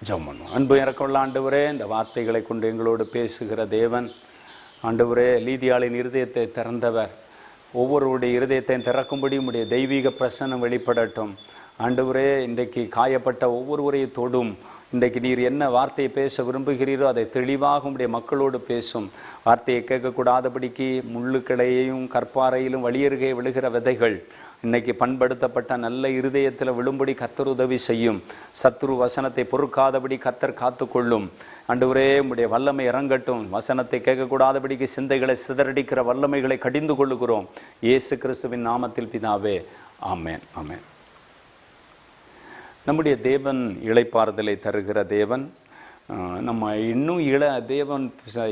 ஜெபம் பண்ணுவோம். அன்பு இறக்கமுள்ள ஆண்டவரே, இந்த வார்த்தைகளை கொண்டு எங்களோடு பேசுகிற தேவன் ஆண்டவரே, லீதியாளின் இருதயத்தை திறந்தவர். ஒவ்வொருடைய இருதயத்தையும் திறக்கும்படி உடைய தெய்வீக பிரசன்னம் வெளிப்படட்டும். ஆண்டவரே, இன்றைக்கு காயப்பட்ட ஒவ்வொருவரையும் தொடும். இன்றைக்கு நீர் என்ன வார்த்தையை பேச விரும்புகிறீரோ அதை தெளிவாக உடைய மக்களோடு பேசும். வார்த்தையை கேட்கக்கூடாதபடிக்கு முள்ளுக்கிளையையும் கற்பாறையிலும் வழியருகே விழுகிற விதைகள் இன்றைக்கி பண்படுத்தப்பட்ட நல்ல இருதயத்தில் விழும்படி கர்த்தர் உதவி செய்யும். சத்துரு வசனத்தை பொறுக்காதபடி கர்த்தர் காத்து கொள்ளும். ஆண்டவரே, உம்முடைய வல்லமை இறங்கட்டும். வசனத்தை கேட்கக்கூடாதபடிக்கு சிந்தைகளை சிதறடிக்கிற வல்லமைகளை கடிந்து கொள்ளுகிறோம். இயேசு கிறிஸ்துவின் நாமத்தில் பிதாவே, ஆமேன், ஆமேன். நம்முடைய தேவன் இளைப்பாறுதலை தருகிற தேவன். நம்ம இன்னும் தேவன்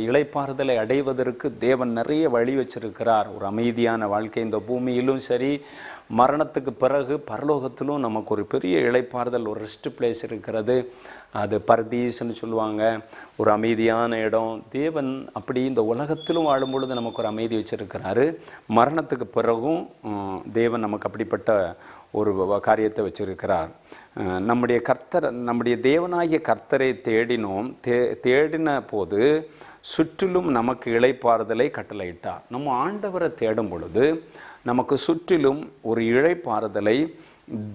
இளைப்பாறுதலை அடைவதற்கு தேவன் நிறைய வழி வச்சிருக்கிறார். ஒரு அமைதியான வாழ்க்கை இந்த பூமியிலும் சரி, மரணத்துக்கு பிறகு பரலோகத்திலும் நமக்கு ஒரு பெரிய இளைப்பாறுதல், ஒரு ரெஸ்ட் பிளேஸ் இருக்கிறது. அது பர்தீஸ்ன்னு சொல்லுவாங்க, ஒரு அமைதியான இடம். தேவன் அப்படி இந்த உலகத்திலும் வாழும் பொழுது நமக்கு ஒரு அமைதி வச்சிருக்கிறாரு. மரணத்துக்கு பிறகும் தேவன் நமக்கு அப்படிப்பட்ட ஒரு காரியத்தை வச்சிருக்கிறார். நம்முடைய தேவனாகிய கர்த்தரை தேடினோம். தேடின போது சுற்றிலும் நமக்கு இளைப்பாறுதலை கட்டளையிட்டார். நம்ம ஆண்டவரை தேடும் பொழுது நமக்கு சுற்றிலும் ஒரு இளைப்பாறுதலை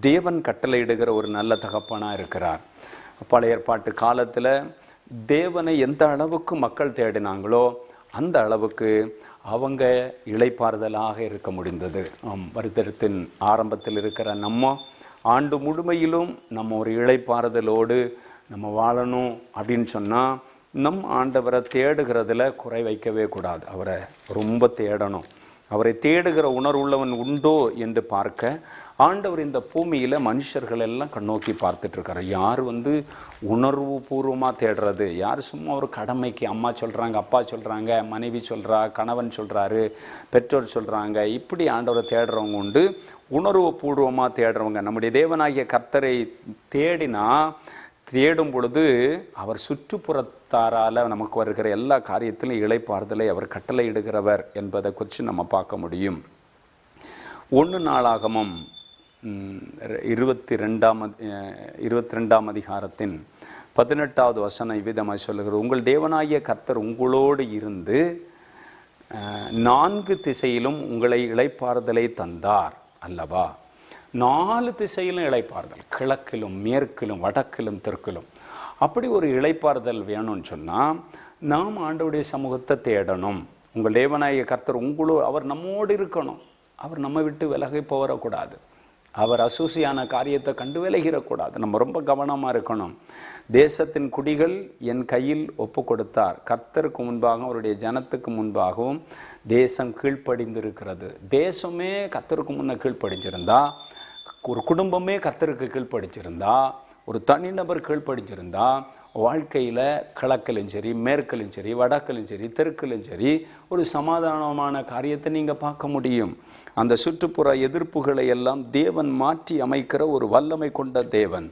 தேவன் கட்டளையிடுகிற ஒரு நல்ல தகப்பனாக இருக்கிறார். பழைய ஏற்பாட்டு காலத்தில் தேவனை எந்த அளவுக்கு மக்கள் தேடினாங்களோ அந்த அளவுக்கு அவங்க இளைப்பாறுதலாக இருக்க முடிந்தது. வருடத்தின் ஆரம்பத்தில் இருக்கிற நம்ம ஆண்டு முழுமையிலும் நம்ம ஒரு இளைப்பாறுதலோடு நம்ம வாழணும் அப்படின்னு சொன்னால் நம் ஆண்டவரை தேடுகிறதுல குறை வைக்கவே கூடாது. அவரை ரொம்ப தேடணும். அவரை தேடுகிற உணர்வுள்ளவன் உண்டோ என்று பார்க்க ஆண்டவர் இந்த பூமியில் மனுஷர்கள் எல்லாம் கண்ணோக்கி பார்த்துட்ருக்காரு. யார் உணர்வு பூர்வமாக தேடுறது, யார் சும்மா ஒரு கடமைக்கு அம்மா சொல்கிறாங்க, அப்பா சொல்கிறாங்க, மனைவி சொல்கிறா, கணவன் சொல்கிறாரு, பெற்றோர் சொல்கிறாங்க, இப்படி ஆண்டவரை தேடுறவங்க உண்டு. உணர்வு பூர்வமாக தேடுறவங்க நம்முடைய தேவனாகிய கர்த்தரை தேடும் பொழுது அவர் சுற்றுப்புறத்தாரால் நமக்கு வருகிற எல்லா காரியத்திலும் இளைப்பாறுதலை அவர் கட்டளையிடுகிறவர் என்பதை குறித்து நம்ம பார்க்க முடியும். 1 நாளாகமம் 22ஆம் அதிகாரத்தின் 18வது வசனம் இவ்விதமாக சொல்லுகிறது. உங்கள் தேவனாகிய கர்த்தர் உங்களோடு இருந்து 4 திசையிலும் உங்களை இளைப்பாறுதலை தந்தார் அல்லவா. 4 திசையிலும் இளைப்பாறுதல், கிழக்கிலும் மேற்கிலும் வடக்கிலும் தெற்கிலும். அப்படி ஒரு இளைப்பாறுதல் வேணும்னு சொன்னால் நாம் ஆண்டவருடைய சமூகத்தை தேடணும். உங்கள் தேவனாகிய கர்த்தர் அவர் நம்மோடு இருக்கணும். அவர் நம்ம விட்டு விலகி போகக்கூடாது. அவர் அசூசியான காரியத்தை கண்டு விலகிடக்கூடாது. நம்ம ரொம்ப கவனமாக இருக்கணும். தேசத்தின் குடிகள் என் கையில் ஒப்பு கொடுத்தார். கர்த்தருக்கு முன்பாகவும் அவருடைய ஜனத்துக்கு முன்பாகவும் தேசம் கீழ்ப்படிந்திருக்கிறது. தேசமே கர்த்தருக்கு முன்னே கீழ்ப்படிஞ்சிருந்தா, ஒரு குடும்பமே கர்த்தருக்கு கீழ்ப்படிச்சிருந்தா, ஒரு தனிநபர் கீழ்ப்படிச்சிருந்தா, வாழ்க்கையில் கிழக்கிலும் சரி, மேற்கிலும் சரி, வடக்கிலும் சரி, தெற்கிலும் சரி ஒரு சமாதானமான காரியத்தை நீங்கள் பார்க்க முடியும். அந்த சுற்றுப்புற எதிர்ப்புகளை எல்லாம் தேவன் மாற்றி அமைக்கிற ஒரு வல்லமை கொண்ட தேவன்.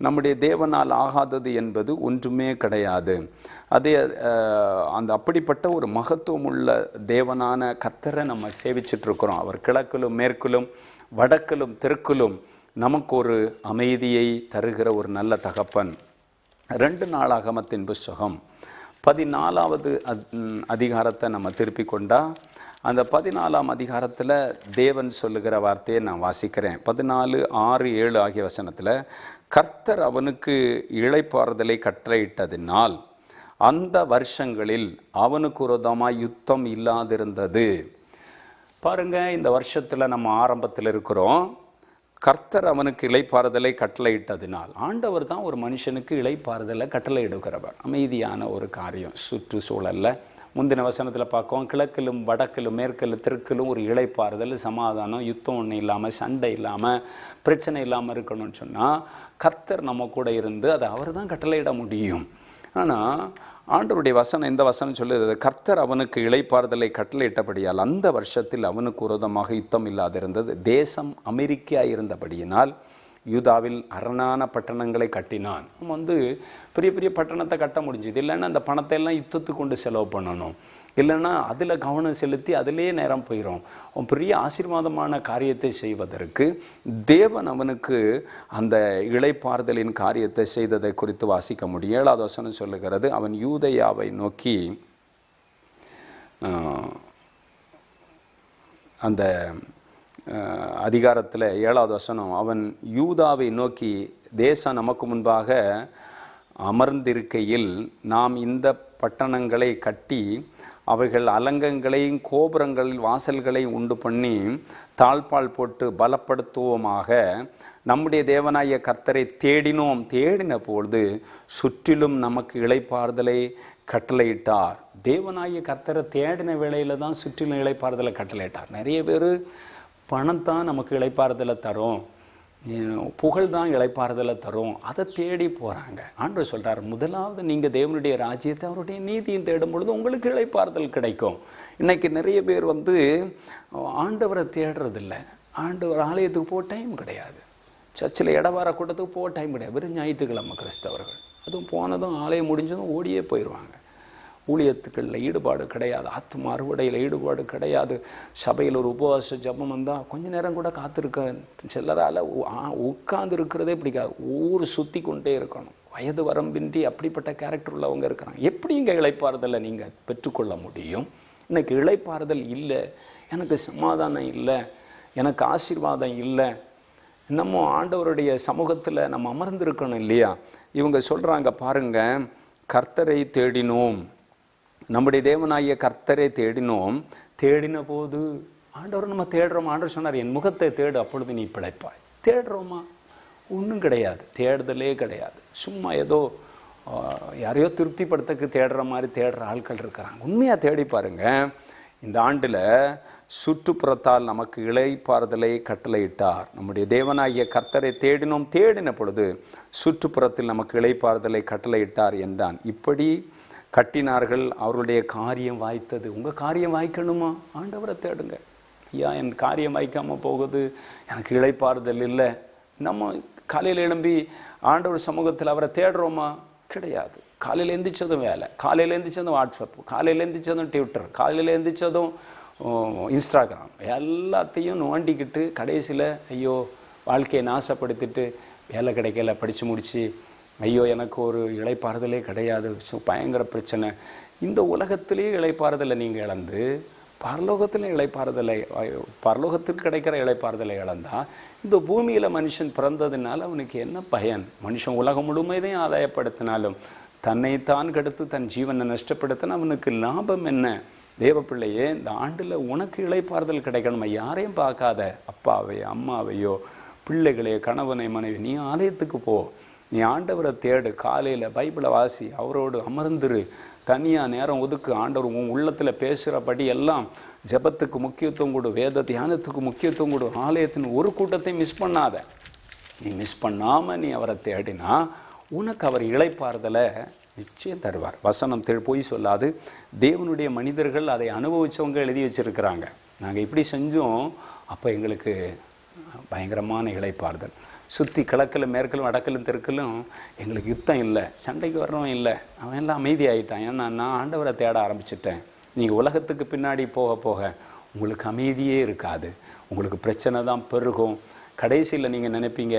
நம்முடைய தேவனால் ஆகாதது என்பது ஒன்றுமே கிடையாது. அப்படிப்பட்ட ஒரு மகத்துவம் உள்ள தேவனான கர்த்தரை நம்ம சேவிச்சிட்ருக்கிறோம். அவர் கிழக்கிலும் மேற்கிலும் வடக்கிலும் தெற்கிலும் நமக்கு ஒரு அமைதியை தருகிற ஒரு நல்ல தகப்பன். 2 நாளாகமத்தின் புஸ்தகம் 14வது அதிகாரத்தை நம்ம திருப்பி கொண்டா, அந்த 14ஆம் அதிகாரத்தில் தேவன் சொல்லுகிற வார்த்தையை நான் வாசிக்கிறேன். 14, 6, 7 ஆகிய வசனத்தில், கர்த்தர் அவனுக்கு இளைப்பாறுதலை கட்டளையிட்டதினால் அந்த வருஷங்களில் அவனுக்கு விரோதமாக யுத்தம் இல்லாதிருந்தது. பாருங்கள், இந்த வருஷத்தில் நம்ம ஆரம்பத்தில் இருக்கிறோம். கர்த்தர் அவனுக்கு இளைப்பாறுதலை கட்டளையிட்டதினால், ஆண்டவர் தான் ஒரு மனுஷனுக்கு இளைப்பாறுதலை கட்டளையிடுகிறவர். அமைதியான ஒரு காரியம் சுற்றுச்சூழலில். முந்தின வசனத்தில் பார்க்கோம், கிழக்கிலும் வடக்கிலும் மேற்கிலும் தெற்கிலும் ஒரு இளைப்பாறுதல், சமாதானம், யுத்தம் ஒன்றும் இல்லாமல், சண்டை இல்லாமல், பிரச்சனை இல்லாமல் இருக்கணும்னு சொன்னால் கர்த்தர் நம்ம கூட இருந்து அதை அவர் தான் கட்டளையிட முடியும். ஆனால் ஆண்டவருடைய வசனம், இந்த வசனம் சொல்லுது, கர்த்தர் அவனுக்கு இளைப்பாறுதலை கட்டளையிட்டபடியால் அந்த வருஷத்தில் அவனுக்கு விரோதமாக யுத்தம் இல்லாதிருந்தது. தேசம் அமெரிக்கையாக இருந்தபடியினால் யூதாவில் அரணான பட்டணங்களை கட்டினான். நம்ம பெரிய பெரிய பட்டணத்தை கட்ட முடிஞ்சுது. இல்லைன்னா அந்த பணத்தை எல்லாம் யுத்தத்துக்கு கொண்டு செலவு பண்ணணும். இல்லைன்னா அதில் கவனம் செலுத்தி அதிலே நேரம் போயிடும். அவன் பெரிய ஆசீர்வாதமான காரியத்தை செய்வதற்கு தேவன் அவனுக்கு அந்த இளைப்பாறுதலின் காரியத்தை செய்ததை குறித்து வாசிக்க முடியும். 7வது வசனம் சொல்லுகிறது, அவன் யூதேயாவை நோக்கி அந்த அதிகாரத்தில் 7வது வசனம், அவன் யூதாவை நோக்கி, தேசம் நமக்கு முன்பாக அமர்ந்திருக்கையில் நாம் இந்த பட்டணங்களை கட்டி அவைகள் அலங்கங்களையும் கோபுரங்களில் வாசல்களை உண்டு பண்ணி தாழ்பால் போட்டு பலப்படுத்துவோமாக. நம்முடைய தேவனாகிய கர்த்தரை தேடினோம். தேடின பொழுது சுற்றிலும் நமக்கு இளைப்பாறுதலை கட்டளையிட்டார். தேவனாகிய கர்த்தரை தேடின வேளையில் தான் சுற்றிலும் இளைப்பாறுதலை கட்டளையிட்டார். நிறைய பேர் பணம் தான் நமக்கு இளைப்பாறுதலை தரும், புகழ் தான் இளைப்பாறுதலை தரும், அதை தேடி போகிறாங்க. ஆண்டவர் சொல்கிறார், முதலாவது நீங்கள் தேவனுடைய ராஜ்யத்தை அவருடைய நீதியும் தேடும் பொழுது உங்களுக்கு இளைப்பாறுதல் கிடைக்கும். இன்றைக்கி நிறைய பேர் ஆண்டவரை தேடுறதில்ல. ஆண்டவர் ஆலயத்துக்கு போக டைம் கிடையாது, சர்ச்சில் இடவார கூட்டத்துக்கு போக டைம் கிடையாது. வெறும் ஞாயிற்றுக்கிழமை கிறிஸ்தவர்கள், அதுவும் போனதும் ஆலயம் முடிஞ்சதும் ஓடியே போயிடுவாங்க. ஊழியத்துக்களில் ஈடுபாடு கிடையாது, ஆத்தும அறுவடையில் ஈடுபாடு கிடையாது. சபையில் ஒரு உபவாச ஜபம் வந்தால் கொஞ்ச நேரம் கூட காத்திருக்க சிலரால் உட்கார்ந்து இருக்கிறதே பிடிக்காது. ஊர் சுற்றி கொண்டே இருக்கணும். வயது வரம்பின்றி அப்படிப்பட்ட கேரக்டர் உள்ளவங்க இருக்கிறாங்க. எப்படி இங்கே இளைப்பாறுதலை நீங்கள் பெற்றுக்கொள்ள முடியும்? எனக்கு இளைப்பாறுதல் இல்லை, எனக்கு சமாதானம் இல்லை, எனக்கு ஆசீர்வாதம் இல்லை. நம்ம ஆண்டவருடைய சமூகத்தில் நம்ம அமர்ந்திருக்கணும் இல்லையா? இவங்க சொல்கிறாங்க பாருங்க, கர்த்தரை தேடினோம், நம்முடைய தேவனாகிய கர்த்தரை தேடினோம். தேடின போது ஆண்டவர் நம்ம தேடுறோம். ஆண்டவர் சொன்னார், என் முகத்தை தேடு, அப்பொழுது நீ பிழைப்பாய். தேடுறோமா? ஒன்றும் கிடையாது, தேடுதலே கிடையாது. சும்மா ஏதோ யாரையோ திருப்திப்படுத்தக்கு தேடுற மாதிரி தேடுற ஆட்கள் இருக்கிறாங்க. உண்மையாக தேடி பாருங்க. இந்த ஆண்டில் சுற்றுப்புறத்தால் நமக்கு இளைப்பாறுதலை கட்டளையிட்டார். நம்முடைய தேவனாகிய கர்த்தரை தேடினோம், தேடின பொழுது சுற்றுப்புறத்தில் நமக்கு இளைப்பாறுதலை கட்டளையிட்டார் என்றான். இப்படி கட்டினார்கள், அவர்களுடைய காரியம் வாய்த்தது. உங்கள் காரியம் வாய்க்கணுமா? ஆண்டவரை தேடுங்க. ஐயா, என் காரியம் வாய்க்காமல் போகுது, எனக்கு இளைப்பாறுதல் இல்லை. நம்ம காலையில் எழும்பி ஆண்டவர் சமூகத்தில் அவரை தேடுறோமா? கிடையாது. காலையில் எந்திரிச்சதும் வேலை, காலையில் எந்திரிச்சதும் வாட்ஸ்அப், காலையில் எந்திரிச்சதும் ட்விட்டர், காலையில் எந்திரிச்சதும் இன்ஸ்டாகிராம், எல்லாத்தையும் நோண்டிக்கிட்டு கடைசியில் ஐயோ வாழ்க்கையை நாசப்படுத்திட்டு வேலை கிடைக்கல, படித்து முடித்து ஐயோ எனக்கு ஒரு இளைப்பாறுதலே கிடையாது, பயங்கர பிரச்சனை. இந்த உலகத்திலேயே இளைப்பாறுதலை நீங்கள் இழந்து பரலோகத்தில் இளைப்பாறுதலை, பரலோகத்தில் கிடைக்கிற இளைப்பாறுதலை இழந்தால் இந்த பூமியில் மனுஷன் பிறந்ததுனால அவனுக்கு என்ன பயன்? மனுஷன் உலகம் முழுமையதையும் ஆதாயப்படுத்தினாலும் தன்னைத்தான் கெடுத்து தன் ஜீவனை நஷ்டப்படுத்தின அவனுக்கு லாபம் என்ன? தேவ பிள்ளையே, இந்த ஆண்டில் உனக்கு இளைப்பாறுதல் கிடைக்கணுமா? யாரையும் பார்க்காத, அப்பாவையோ அம்மாவையோ பிள்ளைகளையோ கணவனை மனைவி, நீ ஆலயத்துக்கு போ, நீ ஆண்டவரை தேடு, காலையில் பைபிளை வாசி, அவரோடு அமர்ந்துரு, தனியாக நேரம் ஒதுக்கு, ஆண்டவர் உன் உள்ளத்தில் பேசுகிறபடி எல்லாம் ஜெபத்துக்கு முக்கியத்துவம் கொடு, வேத தியானத்துக்கு முக்கியத்துவம் கொடு. ஆலயத்தின் ஒரு கூட்டத்தை மிஸ் பண்ணாத. நீ மிஸ் பண்ணாமல் நீ அவரை தேடினா உனக்கு அவர் இளைப்பாறுதலை நிச்சயம் தருவார். வசனம் பொய் சொல்லாது. தேவனுடைய மனிதர்கள் அதை அனுபவித்தவங்க எழுதி வச்சுருக்கிறாங்க. நாங்கள் இப்படி செஞ்சோம், அப்போ எங்களுக்கு பயங்கரமான இளைப்பாறுதல். சுற்றி கிழக்கில் மேற்கிலும் வடக்கிலும் தெற்கிலும் எங்களுக்கு யுத்தம் இல்லை, சண்டைக்கு வர்றவன் இல்லை, அவன் எல்லாம் அமைதியாகிட்டான். ஏன்னா நான் ஆண்டவரை தேட ஆரம்பிச்சிட்டேன். நீங்கள் உலகத்துக்கு பின்னாடி போக போக உங்களுக்கு அமைதியே இருக்காது, உங்களுக்கு பிரச்சனை தான் பெருகும். கடைசியில் நீங்கள் நினைப்பீங்க,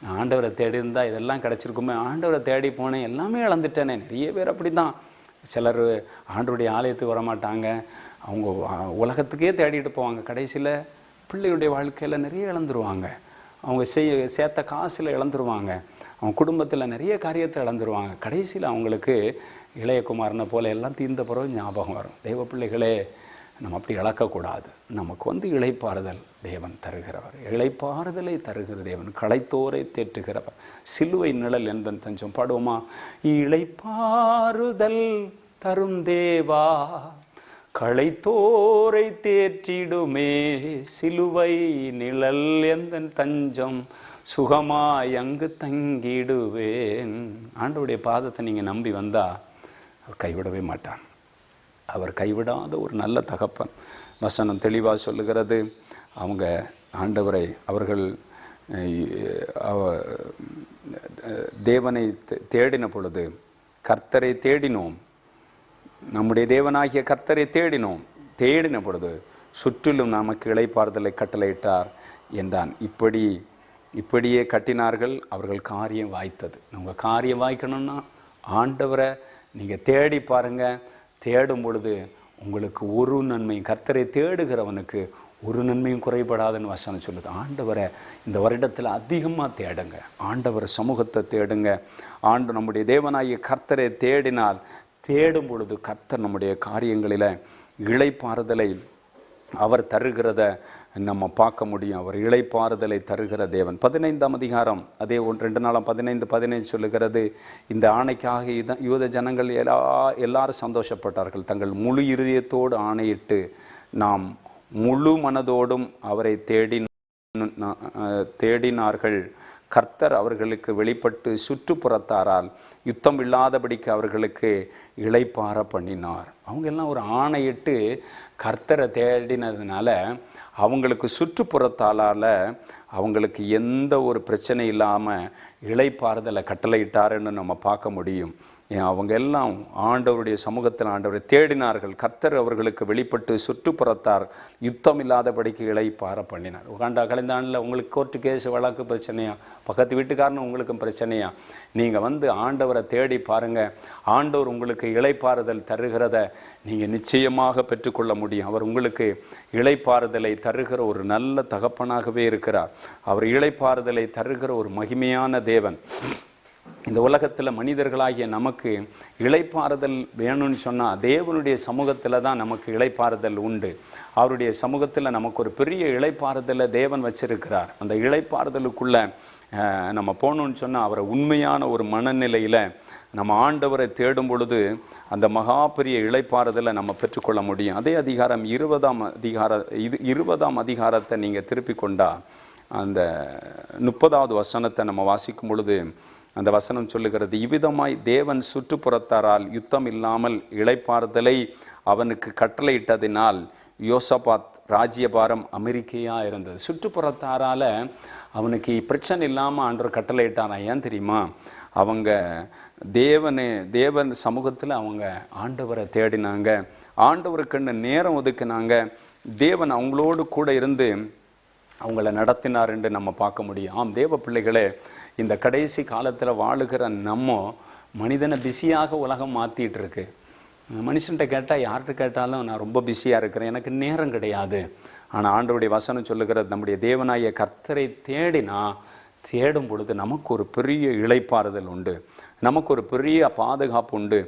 நான் ஆண்டவரை தேடி இருந்தால் இதெல்லாம் கிடச்சிருக்குமே, ஆண்டவரை தேடி போனேன் எல்லாமே இழந்துட்டேனே. நிறைய பேர் அப்படி தான். சிலர் ஆண்டவருடைய ஆலயத்துக்கு வரமாட்டாங்க, அவங்க உலகத்துக்கே தேடிட்டு போவாங்க. கடைசியில் பிள்ளையுடைய வாழ்க்கையில் நிறைய இழந்துருவாங்க, அவங்க சேர்த்த காசில் இழந்துருவாங்க, அவங்க குடும்பத்தில் நிறைய காரியத்தை இழந்துருவாங்க. கடைசியில் அவங்களுக்கு இளையகுமாரனை போல் எல்லாம் தீர்ந்த பிறகு ஞாபகம் வரும். தெய்வ பிள்ளைகளே, நம்ம அப்படி இழக்கக்கூடாது. நமக்கு இளைப்பாறுதல் தேவன் தருகிறவர், இளைப்பாறுதலை தருகிற தேவன், களைத்தோரை தேற்றுகிறவர், சிலுவை நிழல் எந்தன் தஞ்சம். பாடுவோமா? இளைப்பாறுதல் தரும் தேவா, களைத்தோரை தேற்றிடுமே, சிலுவை நிழல் எந்தன் தஞ்சம், சுகமாய் அங்கு தங்கிடுவேன். ஆண்டவருடைய பாதத்தை நீங்கள் நம்பி வந்தால் அவர் கைவிடவே மாட்டான். அவர் கைவிடாத ஒரு நல்ல தகப்பன். வசனம் தெளிவாக சொல்லுகிறது, அவங்க ஆண்டவரை, அவர்கள் தேவனை தேடின பொழுது, கர்த்தரை தேடினோம், நம்முடைய தேவனாகிய கர்த்தரை தேடின பொழுது சுற்றிலும் நமக்கு இளைப்பாறுதலை கட்டளையிட்டார் என்றான். இப்படியே கட்டினார்கள், அவர்கள் காரியம் வாய்த்தது. நம்ம காரியம் வாய்க்கணும்னா ஆண்டவரை நீங்கள் தேடி பாருங்கள். தேடும் பொழுது உங்களுக்கு ஒரு நன்மையும், கர்த்தரை தேடுகிறவனுக்கு ஒரு நன்மையும் குறைபடாதுன்னு வசனம் சொல்லுது. ஆண்டவரை இந்த வருடத்தில் அதிகமாக தேடுங்க, ஆண்டவர் சமூகத்தை தேடுங்க. நம்முடைய தேவனாகிய கர்த்தரை தேடும் பொழுது கர்த்தர் நம்முடைய காரியங்களில் இளைப்பாறுதலை அவர் தருகிறத நம்ம பார்க்க முடியும். அவர் இளைப்பாறுதலை தருகிற தேவன். 15ஆம் அதிகாரம் அதே 2 நாளாம் 15 சொல்லுகிறது, இந்த ஆணைக்காக யூத ஜனங்கள் எல்லாரும் சந்தோஷப்பட்டார்கள். தங்கள் முழு இருதயத்தோடு ஆணையிட்டு நாம் முழு மனதோடும் அவரை தேடினார்கள். கர்த்தர் அவர்களுக்கு வெளிப்பட்டு சுற்றுப்புறத்தாரால் யுத்தம் இல்லாதபடிக்கு அவர்களுக்கு இளைப்பாற பண்ணினார். அவங்க எல்லாம் ஒரு ஆணையிட்டு கர்த்தரை தேடினதுனால அவங்களுக்கு சுற்றுப்புறத்தாலால் அவங்களுக்கு எந்த ஒரு பிரச்சனை இல்லாமல் இளைப்பாறுதலை கட்டளையிட்டாருன்னு நம்ம பார்க்க முடியும். அவங்க எல்லாம் ஆண்டவருடைய சமூகத்தில் ஆண்டவரை தேடினார்கள். கர்த்தர் அவர்களுக்கு வெளிப்பட்டு சுற்றுப்புறத்தார் யுத்தம் இல்லாதபடிக்கு இளைப்பாற பண்ணினார். கலைந்த ஆண்டில் உங்களுக்கு கோர்ட்டு கேஸ் வழக்கு பிரச்சனையா, பக்கத்து வீட்டுக்காரன்னு உங்களுக்கும் பிரச்சனையா, நீங்கள் ஆண்டவரை தேடி பாருங்கள். ஆண்டவர் உங்களுக்கு இளைப்பாறுதல் தருகிறத நீங்கள் நிச்சயமாக பெற்றுக்கொள்ள முடியும். அவர் உங்களுக்கு இளைப்பாறுதலை தருகிற ஒரு நல்ல தகப்பனாகவே இருக்கிறார். அவர் இளைப்பாறுதலை தருகிற ஒரு மகிமையான தேவன். இந்த உலகத்தில் மனிதர்களாகிய நமக்கு இளைப்பாறுதல் வேணும்னு சொன்னால் தேவனுடைய சமூகத்தில் தான் நமக்கு இளைப்பாறுதல் உண்டு. அவருடைய சமூகத்தில் நமக்கு ஒரு பெரிய இளைப்பாறுதலை தேவன் வச்சிருக்கிறார். அந்த இளைப்பாறுதலுக்குள்ளே நம்ம போகணுன்னு சொன்னால் அவரை உண்மையான ஒரு மனநிலையில் நம்ம ஆண்டவரை தேடும் பொழுது அந்த மகா பெரிய இளைப்பாறுதலை நம்ம பெற்றுக்கொள்ள முடியும். அதே அதிகாரம் 20ஆம் அதிகாரத்தை நீங்கள் திருப்பி கொண்டா அந்த 30வது வசனத்தை நம்ம வாசிக்கும் பொழுது அந்த வசனம் சொல்லுகிறது, இவ்விதமாய் தேவன் சுற்றுப்புறத்தாரால் யுத்தம் இல்லாமல் இளைப்பாறுதலை அவனுக்கு கட்டளையிட்டதினால் யோசபாத் ராஜ்யபாரம் அமெரிக்கையாக இருந்தது. சுற்றுப்புறத்தாரால் அவனுக்கு பிரச்சனை இல்லாமல் ஆண்டவர் கட்டளையிட்டானா? ஏன் தெரியுமா? அவங்க தேவன் சமூகத்தில் அவங்க ஆண்டவரை தேடினாங்க, ஆண்டவருக்குன்னு நேரம் ஒதுக்கினாங்க. தேவன் அவங்களோடு கூட இருந்து அவங்கள நடத்தினார் என்று நம்ம பார்க்க முடியும். ஆம் தேவ பிள்ளைகளே, இந்த கடைசி காலத்தில் வாழுகிற நம்ம மனிதனை பிஸியாக உலகம் மாற்றிட்டு இருக்கு. மனுஷன்கிட்ட கேட்டால், யார்கிட்ட கேட்டாலும் நான் ரொம்ப பிஸியாக இருக்கிறேன், எனக்கு நேரம் கிடையாது. ஆனால் ஆண்டவருடைய வசனம் சொல்லுகிறது, நம்முடைய தேவனாகிய கர்த்தரை தேடும் பொழுது நமக்கு ஒரு பெரிய இளைப்பாறுதல் உண்டு, நமக்கு ஒரு பெரிய பாதுகாப்பு உண்டு,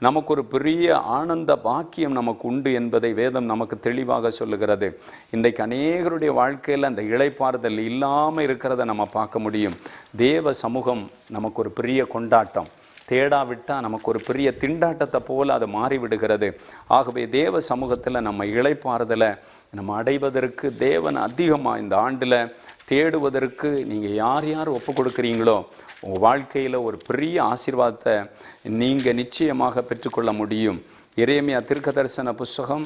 நமக்கு ஒரு பெரிய ஆனந்த பாக்கியம் நமக்கு உண்டு என்பதை வேதம் நமக்கு தெளிவாக சொல்லுகிறது. இன்றைக்கு அநேகருடைய வாழ்க்கையில் அந்த இளைப்பாறுதல் இல்லாமல் இருக்கிறத நம்ம பார்க்க முடியும். தேவ சமூகம் நமக்கு ஒரு பெரிய கொண்டாட்டம், தேடாவிட்டால் நமக்கு ஒரு பெரிய திண்டாட்டத்தை போல் அது மாறிவிடுகிறது. ஆகவே தேவ சமூகத்தில் நம்ம இளைப்பாறுதலை நம்ம அடைவதற்கு தேவன் அதிகமாக இந்த ஆண்டில் தேடுவதற்கு நீங்கள் யார் ஒப்பு கொடுக்குறீங்களோ உங்கள் வாழ்க்கையில் ஒரு பெரிய ஆசீர்வாதத்தை நீங்கள் நிச்சயமாக பெற்றுக்கொள்ள முடியும். எரேமியா தீர்க்கதரிசன புஸ்தகம்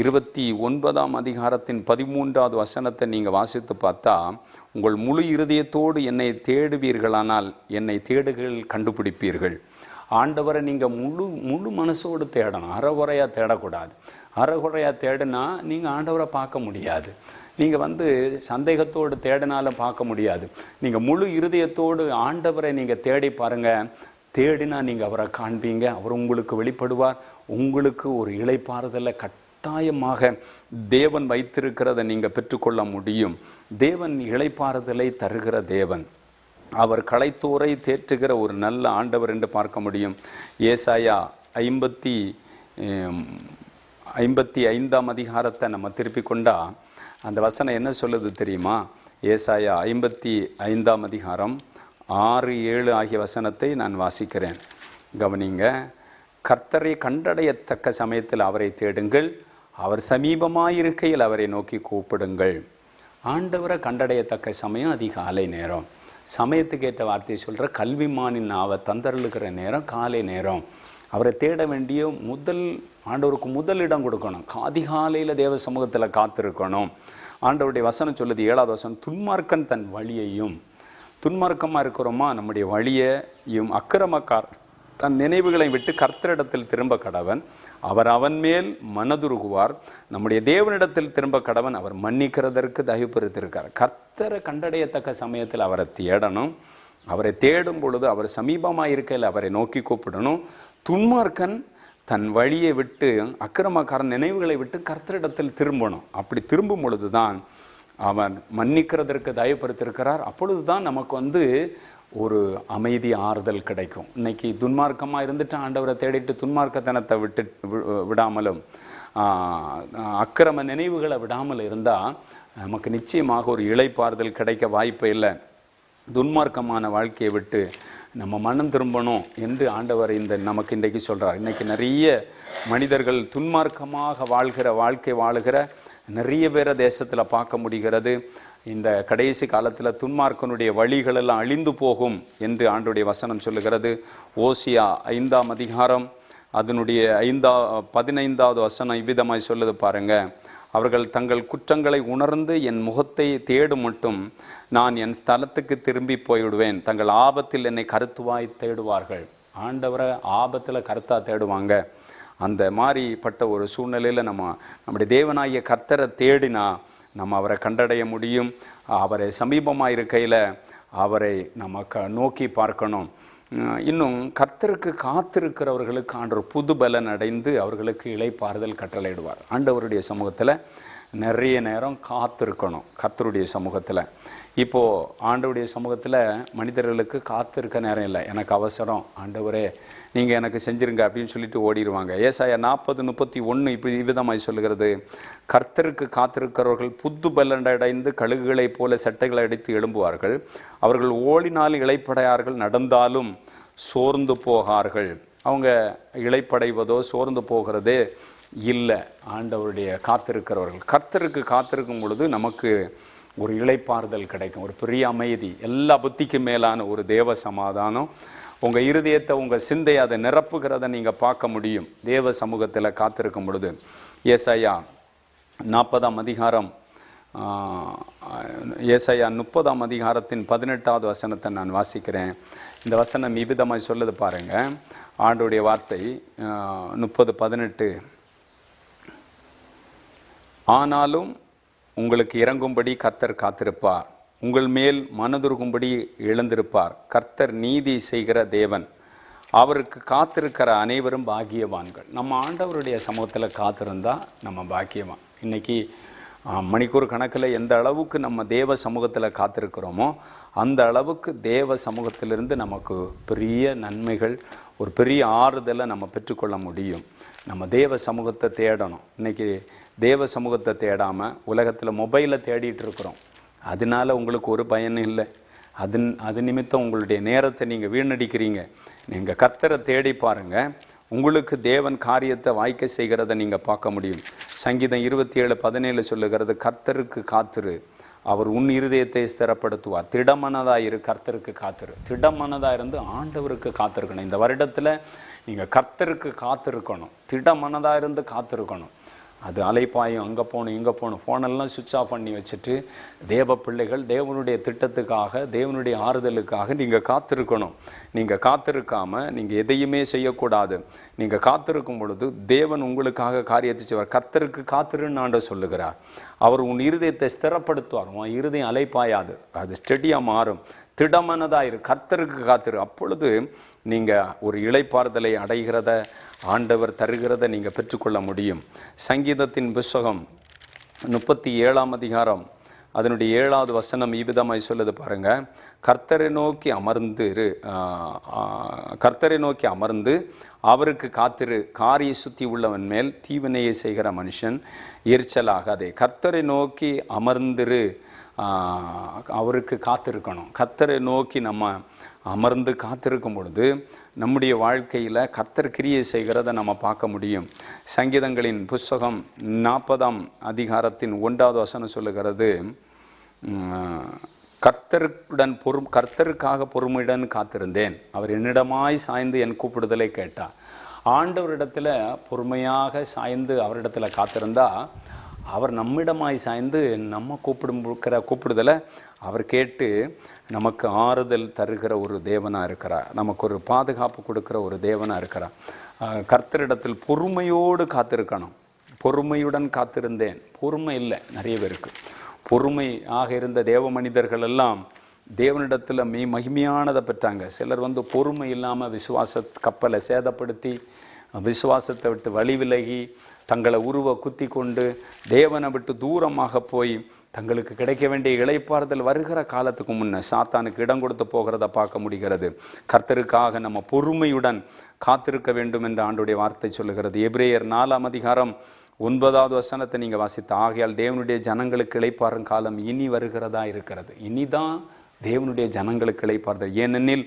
29ஆம் அதிகாரத்தின் 13வது வசனத்தை நீங்கள் வாசித்து பார்த்தா, உங்கள் முழு இருதயத்தோடு என்னை தேடுவீர்களானால் என்னை தேடுகள் கண்டுபிடிப்பீர்கள். ஆண்டவரை நீங்கள் முழு மனசோடு தேடணும், அறகுறையாக தேடக்கூடாது. அறகுறையாக தேடினா நீங்கள் ஆண்டவரை பார்க்க முடியாது. நீங்கள் சந்தேகத்தோடு தேடினாலும் பார்க்க முடியாது. நீங்கள் முழு இருதயத்தோடு ஆண்டவரை நீங்கள் தேடி பாருங்கள். தேடினா நீங்கள் அவரை காண்பீங்க, அவர் உங்களுக்கு வெளிப்படுவார். உங்களுக்கு ஒரு இளைப்பாறுதலை கட்டாயமாக தேவன் வைத்திருக்கிறத நீங்கள் பெற்றுக்கொள்ள முடியும். தேவன் இளைப்பாறுதலை தருகிற தேவன், அவர் களைத்தோரை தேற்றுகிற ஒரு நல்ல ஆண்டவர் என்று பார்க்க முடியும். ஏசாயா 55ஆம் அதிகாரத்தை நம்ம திருப்பி கொண்டா அந்த வசனம் என்ன சொல்லுது தெரியுமா? ஏசாயா 55ஆம் அதிகாரம் 6, 7 ஆகிய வசனத்தை நான் வாசிக்கிறேன், கவனிங்க. கர்த்தரை கண்டடையத்தக்க சமயத்தில் அவரை தேடுங்கள், அவர் சமீபமாயிருக்கையில் அவரை நோக்கி கூப்பிடுங்கள். ஆண்டவரை கண்டடையத்தக்க சமயம் அதிகாலை நேரம். சமயத்துக்கு ஏற்ற வார்த்தையை சொல்கிற கல்விமானின் நாவை தந்தருளுகிற நேரம் காலை நேரம். அவரை தேட வேண்டிய ஆண்டவருக்கு முதலிடம் கொடுக்கணும். அதிகாலையில் தேவ சமூகத்தில் காத்திருக்கணும். ஆண்டவருடைய வசனம் சொல்லுது, 7வது வசனம், துன்மார்க்கன் தன் வழியையும், துன்மார்க்கமாக இருக்கிறோமா நம்முடைய வழியையும் அக்கிரமக்கார் தன் நினைவுகளை விட்டு கர்த்தரிடத்தில் திரும்ப கடவன், அவர் அவன் மேல் மனதுருகுவார். நம்முடைய தேவனிடத்தில் திரும்ப கடவன், அவர் மன்னிக்கிறதற்கு தயவு பெறுத்திருக்கார். கர்த்தரை கண்டடையத்தக்க சமயத்தில் அவரை தேடணும். அவரை தேடும் பொழுது அவர் சமீபமாக இருக்கையில் அவரை நோக்கி கூப்பிடணும். துன்மார்க்கன் தன் வழியை விட்டு, அக்கிரமக்காரன் நினைவுகளை விட்டு கர்த்தரிடத்தில் திரும்பணும். அப்படி திரும்பும் பொழுது தான் அவன் மன்னிக்கிறதற்கு தயப்படுத்திருக்கிறார். அப்பொழுது தான் நமக்கு ஒரு அமைதி, ஆறுதல் கிடைக்கும். இன்னைக்கு துன்மார்க்கமாக இருந்துட்டு ஆண்டவரை தேடிட்டு துன்மார்க்கத்தனத்தை விடாமலும் அக்கிரம நினைவுகளை விடாமல் இருந்தால் நமக்கு நிச்சயமாக ஒரு இளைப்பாறுதல் கிடைக்க வாய்ப்பே இல்லை. துன்மார்க்கமான வாழ்க்கையை விட்டு நம்ம மனம் திரும்பணும் என்று ஆண்டவர் நமக்கு இன்றைக்கு சொல்கிறார். இன்றைக்கி நிறைய மனிதர்கள் துன்மார்க்கமாக வாழ்கிற நிறைய பேரை தேசத்தில் பார்க்க முடிகிறது. இந்த கடைசி காலத்தில் துன்மார்க்கனுடைய வழிகளெல்லாம் அழிந்து போகும் என்று ஆண்டவருடைய வசனம் சொல்லுகிறது. ஓசியா 5ஆம் அதிகாரம் அதனுடைய 15வது வசனம் இவ்விதமாய் சொல்லுது பாருங்க. அவர்கள் தங்கள் குற்றங்களை உணர்ந்து என் முகத்தை தேடும் மட்டும் நான் என் ஸ்தலத்துக்கு திரும்பி போய்விடுவேன். தங்கள் ஆபத்தில் என்னை கருத்துவாய் தேடுவார்கள். ஆண்டவரை ஆபத்தில் கருத்தாக தேடுவாங்க. அந்த மாதிரிப்பட்ட ஒரு சூழ்நிலையில் நம்முடைய தேவனாகிய கர்த்தரை தேடினா நம்ம அவரை கண்டடைய முடியும். அவரை சமீபமாக இருக்கையில் அவரை நம்ம நோக்கி பார்க்கணும். இன்னும் கர்த்தருக்கு காத்திருக்கிறவர்களுக்கு ஆண்டவர் புது பலன் அடைந்து அவர்களுக்கு இளைப்பாறுதல் கட்டளையிடுவார். ஆண்டவருடைய சமூகத்தில் நிறைய நேரம் காத்திருக்கணும். கர்த்தருடைய சமூகத்தில் இப்போது ஆண்டவருடைய சமூகத்தில் மனிதர்களுக்கு காத்திருக்க நேரம் இல்லை. எனக்கு அவசரம், ஆண்டவரே நீங்கள் எனக்கு செஞ்சிருங்க அப்படின்னு சொல்லிட்டு ஓடிடுவாங்க. ஏசாயா 40:31 இப்படி விதமாய் சொல்லுகிறது. கர்த்தருக்கு காத்திருக்கிறவர்கள் புது பலன் அடைந்து கழுகுகளைப் போல சட்டைகளை அடித்து எழும்புவார்கள். அவர்கள் ஓடினால் இளைப்படையார்கள், நடந்தாலும் சோர்ந்து போகார்கள். அவங்க இளைப்படைவதோ சோர்ந்து போகிறதே இல்லை. ஆண்டவருடைய காத்திருக்கிறவர்கள் கர்த்தருக்கு காத்திருக்கும் பொழுது நமக்கு ஒரு இளைப்பாறுதல் கிடைக்கும், ஒரு பெரிய அமைதி, எல்லா புத்திக்கு மேலான ஒரு தேவ சமாதானம் உங்கள் இருதயத்தை, உங்கள் சிந்தையை அதை நிரப்புகிறத நீங்கள் பார்க்க முடியும் தேவ சமூகத்தில் காத்திருக்கும் பொழுது. ஏசாயா 40ஆம் அதிகாரம், ஏசாயா 30ஆம் அதிகாரத்தின் 18வது வசனத்தை நான் வாசிக்கிறேன். இந்த வசனம் இவ்விதமாய் சொல்லுது பாருங்கள். ஆண்டவருடைய வார்த்தை 30:18 ஆனாலும் உங்களுக்கு இறங்கும்படி கர்த்தர் காத்திருப்பார், உங்கள் மேல் மனதுருகும்படி எழுந்திருப்பார். கர்த்தர் நீதி செய்கிற தேவன், அவருக்கு காத்திருக்கிற அனைவரும் பாக்கியவான்கள். நம்ம ஆண்டவருடைய சமூகத்தில் காத்திருந்தா நம்ம பாக்கியவான். இன்றைக்கி மணிக்கூர் கணக்கில் எந்த அளவுக்கு நம்ம தேவ சமூகத்தில் காத்திருக்கிறோமோ அந்த அளவுக்கு தேவ சமூகத்திலிருந்து நமக்கு பெரிய நன்மைகள், ஒரு பெரிய ஆறுதலை நம்ம பெற்றுக்கொள்ள முடியும். நம்ம தேவ சமூகத்தை தேடணும். இன்றைக்கி தேவ சமூகத்தை தேடாமல் உலகத்தில் மொபைலை தேடிட்டு இருக்கிறோம். அதனால உங்களுக்கு ஒரு பயனும் இல்லை. அது நிமித்தம் உங்களுடைய நேரத்தை நீங்கள் வீணடிக்கிறீங்க. நீங்கள் கர்த்தரை தேடி பாருங்கள், உங்களுக்கு தேவன் காரியத்தை வாய்க்க செய்கிறத நீங்கள் பார்க்க முடியும். சங்கீதம் 27:17 சொல்லுகிறது, கர்த்தருக்கு காத்திரு, அவர் உன் இருதயத்தை ஸ்திரப்படுத்துவார். திடமனதாக கர்த்தருக்கு காத்திரு. திடமனதாக இருந்து ஆண்டவருக்கு காத்திருக்கணும். இந்த வருடத்தில் நீங்கள் கர்த்தருக்கு காத்திருக்கணும். திடமனதாக இருந்து காத்திருக்கணும். அது அலைப்பாயும், அங்கே போகணும் இங்கே போகணும், ஃபோனெல்லாம் சுவிட்ச் ஆஃப் பண்ணி வச்சுட்டு தேவ பிள்ளைகள் தேவனுடைய திட்டத்துக்காக, தேவனுடைய ஆறுதலுக்காக நீங்கள் காத்திருக்கணும். நீங்கள் காத்திருக்காமல் நீங்கள் எதையுமே செய்யக்கூடாது. நீங்கள் காத்திருக்கும் பொழுது தேவன் உங்களுக்காக காரியத்தை செய்வார். கர்த்தருக்கு காத்திருன்னு ஆண்டவர் சொல்லுகிறார். அவர் உன் இருதயத்தை ஸ்திரப்படுத்துவார். உன் இருதயம் அலைப்பாயாது, அது ஸ்டெடியாக மாறும். திடமனதாயிரு, கர்த்தருக்கு காத்திரு. அப்பொழுது நீங்கள் ஒரு இளைப்பாறுதலை அடைகிறத, ஆண்டவர் தருகிறத நீங்கள் பெற்றுக்கொள்ள முடியும். சங்கீதத்தின் புஸ்தகம் 37ஆம் அதிகாரம் அதனுடைய 7வது வசனம் இவ்விதமாய் சொல்லுது பாருங்கள். கர்த்தரை நோக்கி அமர்ந்து அவருக்கு காத்திரு, காரிய சுத்தி உள்ளவன் மேல் தீவினையை செய்கிற மனுஷன் எரிச்சலாகாதே. கர்த்தரை நோக்கி அமர்ந்திரு, அவருக்கு காத்திருக்கணும். கர்த்தரை நோக்கி நம்ம அமர்ந்து காத்திருக்கும் பொழுது நம்முடைய வாழ்க்கையில் கர்த்தர் கிரியை செய்கிறத நம்ம பார்க்க முடியும். சங்கீதங்களின் புஸ்தகம் 40ஆம் அதிகாரத்தின் 1வது வசனம் சொல்லுகிறது, கர்த்தருக்காக பொறுமையுடன் காத்திருந்தேன், அவர் என்னிடமாய் சாய்ந்து என் கூப்பிடுதலை கேட்டார். ஆண்டவரிடத்தில் பொறுமையாக சாய்ந்து அவரிடத்தில் காத்திருந்தா அவர் நம்மிடமாய் சாய்ந்து நம்ம கூப்பிடுதலை அவர் கேட்டு நமக்கு ஆறுதல் தருகிற ஒரு தேவனாக இருக்கிறார். நமக்கு ஒரு பாதுகாப்பு கொடுக்குற ஒரு தேவனாக இருக்கிறார். கர்த்தரிடத்தில் பொறுமையோடு காத்திருக்கணும். பொறுமையுடன் காத்திருந்தேன். பொறுமை இல்லை நிறைய பேருக்கு. பொறுமையாக இருந்த தேவ மனிதர்கள் எல்லாம் தேவனிடத்தில் மகிமையானதை பெற்றாங்க. சிலர் பொறுமை இல்லாமல் விசுவாச கப்பலை சேதப்படுத்தி விசுவாசத்தை விட்டு வழி விலகி தங்களை குத்தி கொண்டு தேவனை விட்டு தூரமாக போய் தங்களுக்கு கிடைக்க வேண்டிய இளைப்பாறுதல் வருகிற காலத்துக்கு முன்னே சாத்தானுக்கு இடம் கொடுத்து போகிறத பார்க்க முடிகிறது. கர்த்தருக்காக நம்ம பொறுமையுடன் காத்திருக்க வேண்டும் என்று ஆண்டுடைய வார்த்தை சொல்லுகிறது. எபிரேயர் 4ஆம் அதிகாரம் 9வது வசனத்தை நீங்கள் வாசித்த, ஆகையால் தேவனுடைய ஜனங்களுக்கு இளைப்பாறும் காலம் இனி வருகிறதா இருக்கிறது. இனிதான் தேவனுடைய ஜனங்களுக்கு இளைப்பாறுதல். ஏனெனில்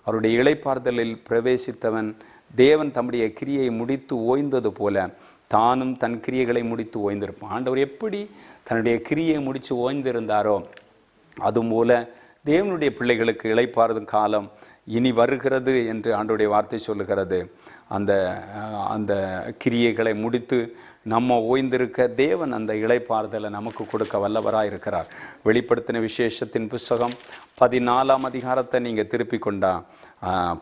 அவருடைய இளைப்பாறுதலில் பிரவேசித்தவன் தேவன் தம்முடைய கிரியை முடித்து ஓய்ந்தது போல தானும் தன் கிரியைகளை முடித்து ஓய்ந்திருப்பான். ஆண்டவர் எப்படி தன்னுடைய கிரியை முடித்து ஓய்ந்திருந்தாரோ அதுபோல தேவனுடைய பிள்ளைகளுக்கு இளைப்பாறுதல் காலம் இனி வருகிறது என்று ஆண்டவருடைய வார்த்தை சொல்லுகிறது. அந்த கிரியைகளை முடித்து நம்ம ஓய்ந்திருக்க தேவன் அந்த இளைப்பாறுதலை நமக்கு கொடுக்க வல்லவராக இருக்கிறார். வெளிப்படுத்தின விசேஷத்தின் புஸ்தகம் 14ஆம் அதிகாரத்தை நீங்கள் திருப்பி கொண்டா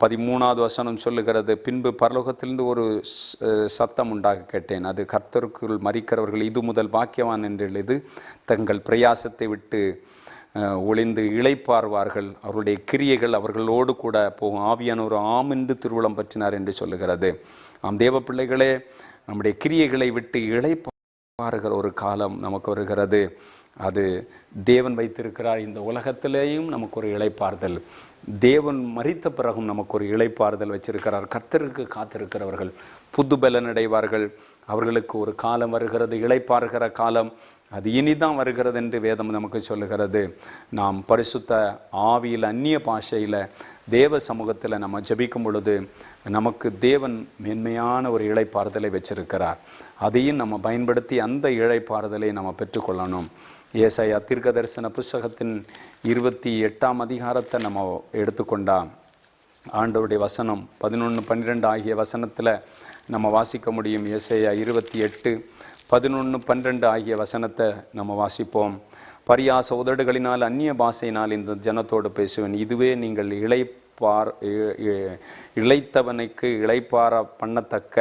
13வது வசனம் சொல்லுகிறது, பின்பு பரலோகத்திலிருந்து ஒரு சத்தம் உண்டாக கேட்டேன். அது கர்த்தருக்குள் மரிக்கிறவர்கள் இது முதல் பாக்கியவான் என்று எழுது தங்கள் பிரயாசத்தை விட்டு ஒளிந்து இளைப்பார்வார்கள், அவருடைய கிரியைகள் அவர்களோடு கூட போகும். ஆவியானவர் ஆம் என்று திருவுளம் பற்றினார் என்று சொல்லுகிறது. தேவ பிள்ளைகளே, நம்முடைய கிரியைகளை விட்டு இளைப்பாறுகிற ஒரு காலம் நமக்கு வருகிறது. அது தேவன் வைத்திருக்கிறார். இந்த உலகத்திலேயும் நமக்கு ஒரு இளைப்பாறுதல், தேவன் மரித்த பிறகும் நமக்கு ஒரு இளைப்பாறுதல் வச்சிருக்கிறார். கர்த்தருக்கு காத்திருக்கிறவர்கள் புது பலன் அடைவார்கள். அவர்களுக்கு ஒரு காலம் வருகிறது, இளைப்பாறுகிற காலம். அது இனிதான் வருகிறது என்று வேதம் நமக்கு சொல்லுகிறது. நாம் பரிசுத்த ஆவியில் அந்நிய பாஷையில் தேவ சமூகத்தில் நம்ம ஜெபிக்கும் பொழுது நமக்கு தேவன் மேன்மையான ஒரு இளைப்பாறுதலை வச்சிருக்கிறார். அதையும் நம்ம பயன்படுத்தி அந்த இளைப்பாறுதலை நம்ம பெற்றுக்கொள்ளணும். ஏசாயா தீர்க்க தரிசன புஸ்தகத்தின் 28ஆம் அதிகாரத்தை நம்ம எடுத்துக்கொண்டா ஆண்டவருடைய வசனம் 11, 12 ஆகிய வசனத்தில் நம்ம வாசிக்க முடியும். ஏசாயா 28, 11, 12 ஆகிய வசனத்தை நம்ம வாசிப்போம். பரியாச உதடுகளினால் அந்நிய பாஷையினால் இந்த ஜனத்தோடு பேசுவேன், இதுவே நீங்கள் இளைத்தவனுக்கு இளைப்பாற பண்ணத்தக்க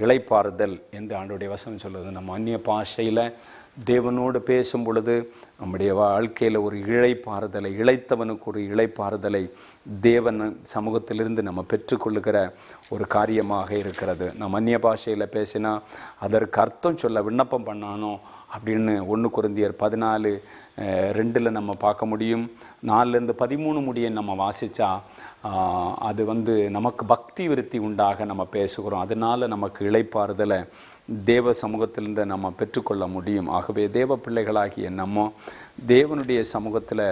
இளைப்பாறுதல் என்று ஆண்டவருடைய வசனம் சொல்லுது. நம்ம அந்நிய பாஷையில் தேவனோடு பேசும் பொழுது நம்முடைய வாழ்க்கையில் ஒரு இளைப்பாறுதலை, இளைத்தவனுக்கு ஒரு இளைப்பாறுதலை தேவன் சமூகத்திலிருந்து நம்ம பெற்றுக்கொள்ளுகிற ஒரு காரியமாக இருக்கிறது. நம்ம அந்நிய பாஷையில் பேசினா அதற்கு அர்த்தம் சொல்ல விண்ணப்பம் பண்ணானோ அப்படின்னு 1 கொரிந்தியர் 14:2 நம்ம பார்க்க முடியும். 4லேருந்து 13 முடிய நம்ம வாசித்தா அது நமக்கு பக்தி விருத்தி உண்டாக நம்ம பேசுகிறோம். அதனால் நமக்கு இளைப்பாறுதலை தேவ சமூகத்திலிருந்து நம்ம பெற்றுக்கொள்ள முடியும். ஆகவே தேவ பிள்ளைகளாகிய நம்ம தேவனுடைய சமூகத்தில்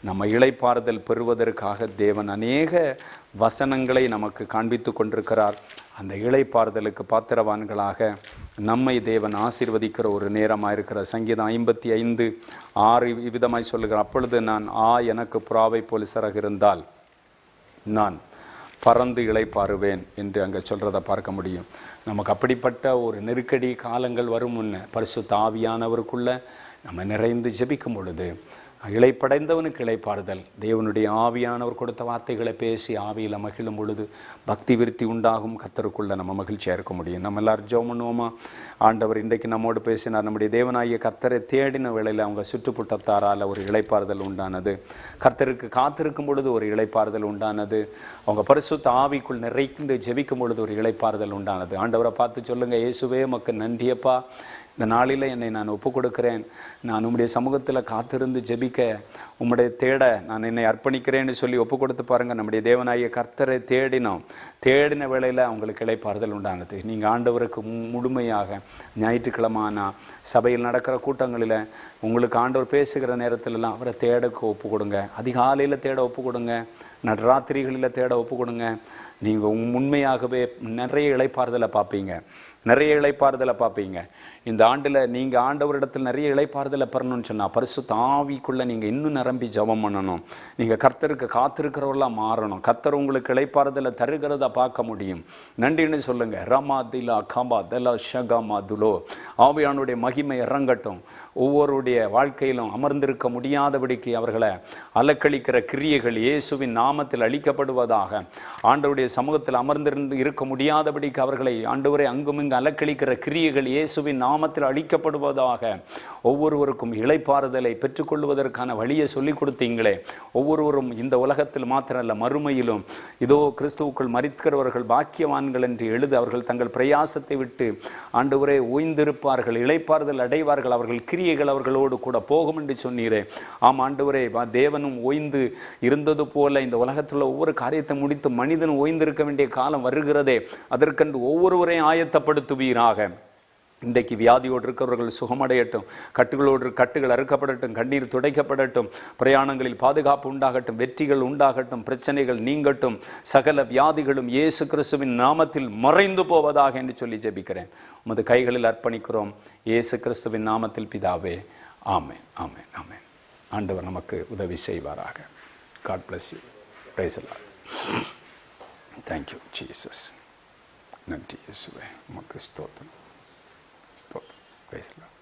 நம்ம இளைப்பாறுதல் பெறுவதற்காக தேவன் அநேக வசனங்களை நமக்கு காண்பித்து கொண்டிருக்கிறார். அந்த இளைப்பாறுதலுக்கு பாத்திரவான்களாக நம்மை தேவன் ஆசீர்வதிக்கிற ஒரு நேரமாக இருக்கிற சங்கீதம் 55:6 விதமாய் சொல்லுகிறார், அப்பொழுது நான் எனக்கு புறாவை போல் சிறகு இருந்தால் நான் பறந்து இளைப்பாறுவேன் என்று அங்கே சொல்கிறத பார்க்க முடியும். நமக்கு அப்படிப்பட்ட ஒரு நெருக்கடி காலங்கள் வரும் முன்னே பரிசுத்த ஆவியானவருக்குள்ளே நம்ம நிறைந்து ஜெபிக்கும் பொழுது இளைப்படைந்தவனுக்கு இளைப்பாறுதல், தேவனுடைய ஆவியானவர் கொடுத்த வார்த்தைகளை பேசி ஆவியில் மகிழும் பொழுது பக்தி விருத்தி உண்டாகும். கர்த்தருக்குள்ளே நம்ம மகிழ்ச்சியாக இருக்க முடியும். நம்ம எல்லாரும் ஜெபம் பண்ணுவோமா? ஆண்டவர் இன்றைக்கு நம்மோடு பேசினார். நம்முடைய தேவனாகிய கர்த்தரை தேடின வேளையில் அவங்க சுற்றுப்புட்டத்தாரால் ஒரு இளைப்பாறுதல் உண்டானது. கர்த்தருக்கு காத்திருக்கும் பொழுது ஒரு இளைப்பாறுதல் உண்டானது. அவங்க பரிசுத்த ஆவிக்குள் நிறைந்து ஜெபிக்கும் பொழுது ஒரு இளைப்பாறுதல் உண்டானது. ஆண்டவரை பார்த்து சொல்லுங்கள், இயேசுவே உமக்கு நன்றியப்பா, இந்த நாளில் என்னை நான் ஒப்பு கொடுக்கிறேன். நான் உம்முடைய சமூகத்தில் காத்திருந்து ஜெபிக்க, உம்முடைய தேட நான் என்னை அர்ப்பணிக்கிறேன்னு சொல்லி ஒப்பு கொடுத்து பாருங்கள். நம்முடைய தேவனாகிய கர்த்தரை தேடின வேளையில் அவங்களுக்கு இளைப்பாறுதல் உண்டானது. நீங்கள் ஆண்டவருக்கு முழுமையாக ஞாயிற்றுக்கிழமான சபையில் நடக்கிற கூட்டங்களில் உங்களுக்கு ஆண்டவர் பேசுகிற நேரத்திலலாம் அவரை தேடக்கு ஒப்பு கொடுங்க. அதிகாலையில் தேட ஒப்பு கொடுங்க. நடுராத்திரிகளில் தேட ஒப்பு கொடுங்க. நீங்கள் உண்மையாகவே நிறைய இளைப்பாறுதலை பார்ப்பீங்க, நிறைய இளைப்பாறுதலை பார்ப்பீங்க. இந்த ஆண்டில் நீங்கள் ஆண்டவரிடத்தில் நிறைய இளைப்பாறுதலை பெறணும்னு சொன்னால் பரிசுத்த ஆவிக்குள்ளே நீங்கள் இன்னும் நிரம்பி ஜெபம் பண்ணணும். நீங்கள் கர்த்தருக்கு காத்திருக்கிறவர்களாக மாறணும். கர்த்தர் உங்களுக்கு இளைப்பாறுதலை தருகிறத பார்க்க முடியும். நன்றின்னு சொல்லுங்கள். ரமா திலா கபா தலா ஷகமா துலோ. ஆவியானுடைய மகிமை இறங்கட்டும். ஒவ்வொருடைய வாழ்க்கையிலும் அமர்ந்திருக்க முடியாதபடிக்கு அவர்களை அலக்களிக்கிற கிரியைகள் இயேசுவின் நாமத்தில் அளிக்கப்படுவதாக. ஆண்டவருடைய சமூகத்தில் அமர்ந்திருந்து இருக்க முடியாதபடிக்கு அவர்களை ஆண்டவரை அங்குமிங்கு அலக்களிக்கிற கிரியைகள் இயேசுவின் நாமத்தில் அளிக்கப்படுவதாக. ஒவ்வொருவருக்கும் இளைப்பாறுதலை பெற்றுக்கொள்வதற்கான வழியை சொல்லிக் கொடுத்தீங்களே. ஒவ்வொருவரும் இந்த உலகத்தில் மாத்திரமல்ல மறுமையிலும் இதோ கிறிஸ்துவுக்குள் மரிக்கிறவர்கள் பாக்கியவான்கள் என்று எழுத அவர்கள் தங்கள் பிரயாசத்தை விட்டு ஆண்டவரே ஓய்ந்திருப்பார்கள், இளைப்பாறுதல் அடைவார்கள், அவர்கள் கிரியைகள் அவர்களோடு கூட போகும் என்று சொன்னீரே. ஆம் ஆண்டவரே, தேவனும் ஓய்ந்து இருந்தது போல இந்த உலகத்தில் ஒவ்வொரு காரியத்தை முடித்து மனிதன் ஓய்ந்திருக்க வேண்டிய காலம் வருகிறதே. அதற்கென்று ஒவ்வொருவரையும் ஆயத்தப்படுத்துவீராக. இன்றைக்கு வியாதியோடு இருக்கிறவர்கள் சுகமடையட்டும், கட்டுகள் அறுக்கப்படட்டும், கண்ணீர் துடைக்கப்படட்டும், பிரயாணங்களில் பாதுகாப்பு உண்டாகட்டும், வெற்றிகள் உண்டாகட்டும், பிரச்சனைகள் நீங்கட்டும், சகல வியாதிகளும் இயேசு கிறிஸ்துவின் நாமத்தில் மறைந்து போவதாக என்று சொல்லி ஜெபிக்கிறேன். உமது கைகளில் அர்ப்பணிக்கிறோம் இயேசு கிறிஸ்துவின் நாமத்தில் பிதாவே. ஆமென், ஆமென், ஆமென். ஆண்டவர் நமக்கு உதவி செய்வாராக. God bless you. Praise the Lord. Thank you Jesus. நன்றி இயேசுவே, உமக்கு ஸ்தோத்திரம். Praise the Lord.